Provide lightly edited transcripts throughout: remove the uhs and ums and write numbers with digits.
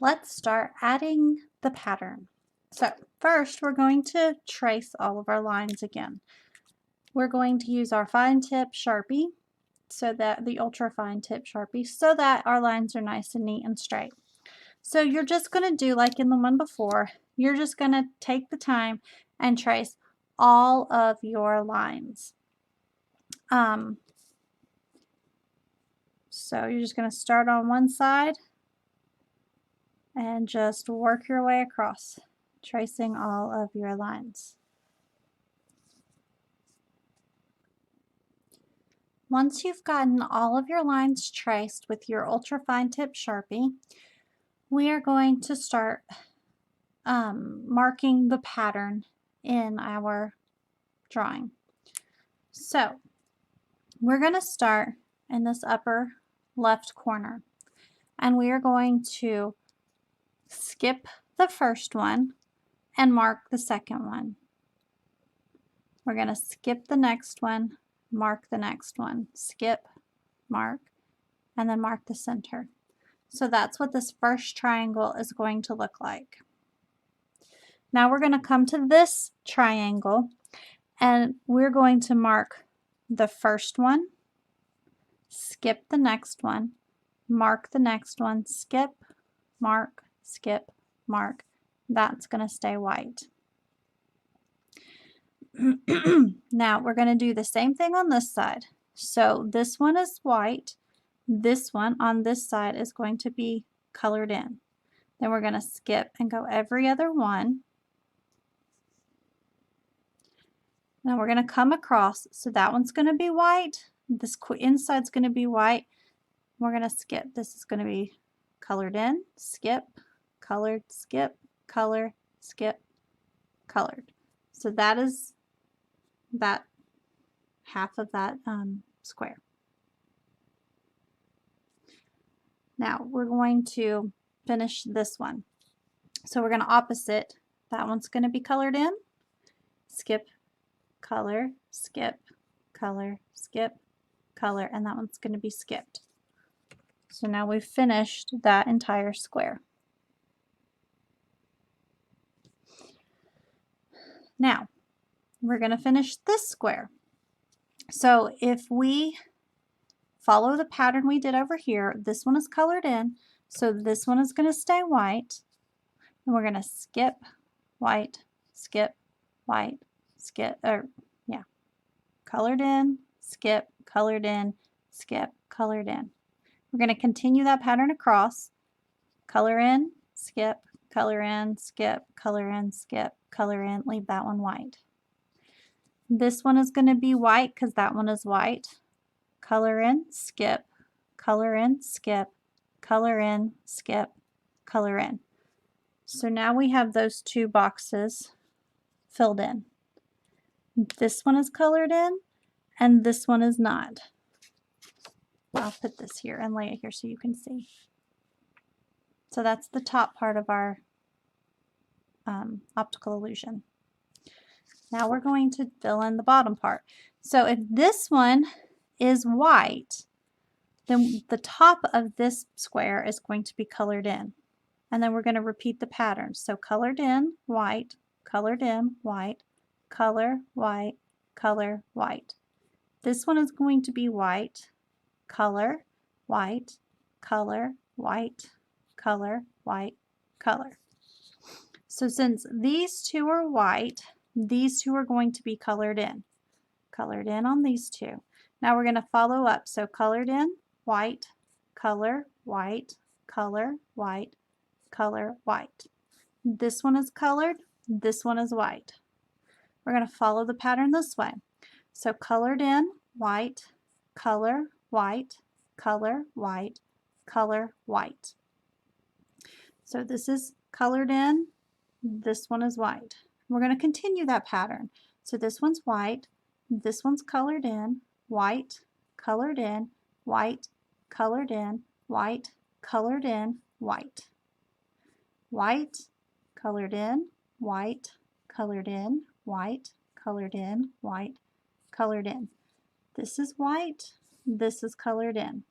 let's start adding the pattern. So first we're going to trace all of our lines again. We're going to use our fine tip Sharpie, so that the ultra fine tip Sharpie, so that our lines are nice and neat and straight. So you're just going to do like in the one before, you're just going to take the time and trace all of your lines. So you're just going to start on one side and just work your way across, tracing all of your lines. Once you've gotten all of your lines traced with your ultra fine tip Sharpie, we are going to start marking the pattern in our drawing. So we're going to start in this upper left corner, and we are going to skip the first one and mark the second one. We're going to skip the next one, mark the next one, skip, mark, and then mark the center. So that's what this first triangle is going to look like. Now we're going to come to this triangle and we're going to mark the first one, skip the next one, mark the next one, skip, mark, skip, mark. That's going to stay white. Now we're going to do the same thing on this side. So this one is white. This one on this side is going to be colored in. Then we're going to skip and go every other one. Now we're going to come across. So that one's going to be white. This inside's going to be white. We're going to skip. This is going to be colored in, skip, colored, skip, color, skip, colored. So that is that half of that square. Now we're going to finish this one. So we're going to opposite. That one's going to be colored in, skip, color, skip, color, skip, color, and that one's going to be skipped. So now we've finished that entire square. Now we're going to finish this square. So if we follow the pattern we did over here, this one is colored in, so this one is going to stay white, and we're going to skip, white, skip, white, skip, colored in, skip, colored in, skip, colored in. We're going to continue that pattern across, color in, skip, color in, skip, color in, skip, color in, leave that one white. This one is going to be white because that one is white. Color in, skip, color in, skip, color in, skip, color in. So now we have those two boxes filled in. This one is colored in and this one is not. I'll put this here and lay it here so you can see. So that's the top part of our optical illusion. Now we're going to fill in the bottom part. So if this one is white, then the top of this square is going to be colored in. And then we're going to repeat the pattern. So colored in, white, colored in, white, color, white, color, white. This one is going to be white, color, white, color, white, color, white, color. So since these two are white, these two are going to be colored in. Colored in on these two. Now we're going to follow up. So colored in, white, color, white, color, white, color, white. This one is colored, this one is white. We're going to follow the pattern this way. So colored in, white, color, white, color, white, color, white. So this is colored in, this one is white. We're going to continue that pattern. So this one's white, this one's colored in, white, colored in, white, colored in, white, colored in, white. White, colored in, white, colored in, white, colored in, white, colored in. This is white, this is colored in.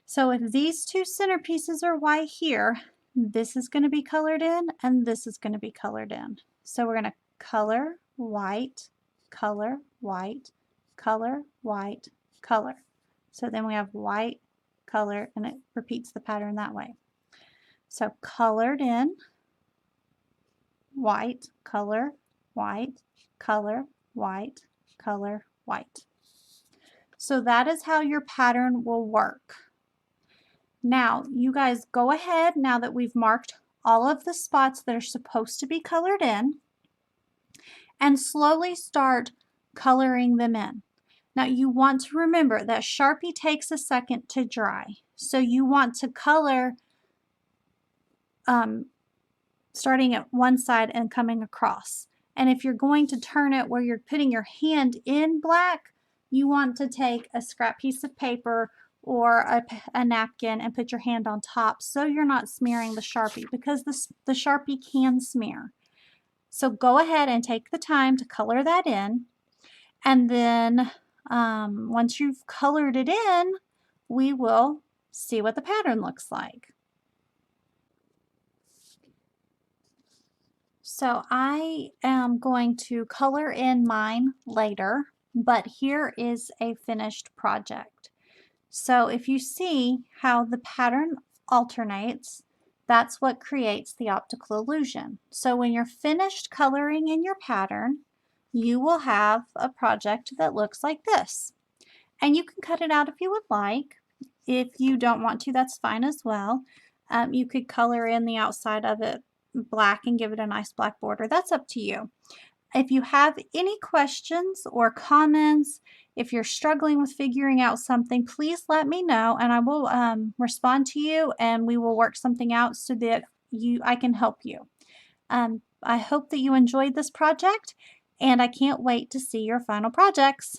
So if these two centerpieces are white here, this is going to be colored in, and this is going to be colored in. So we're going to color, white, color, white, color, white, color. So then we have white, color, and it repeats the pattern that way. So colored in, white, color, white, color, white, color, white. So that is how your pattern will work. Now, you guys go ahead, now that we've marked all of the spots that are supposed to be colored in, and slowly start coloring them in. Now, you want to remember that Sharpie takes a second to dry. So you want to color starting at one side and coming across. And if you're going to turn it where you're putting your hand in black, you want to take a scrap piece of paper or a napkin and put your hand on top so you're not smearing the Sharpie, because the Sharpie can smear. So go ahead and take the time to color that in, and then once you've colored it in, we will see what the pattern looks like. So I am going to color in mine later, but here is a finished project. So if you see how the pattern alternates, that's what creates the optical illusion. So when you're finished coloring in your pattern, you will have a project that looks like this. And you can cut it out if you would like. If you don't want to, that's fine as well. You could color in the outside of it black and give it a nice black border. That's up to you. If you have any questions or comments, if you're struggling with figuring out something, please let me know and I will respond to you, and we will work something out so that I can help you. I hope that you enjoyed this project, and I can't wait to see your final projects.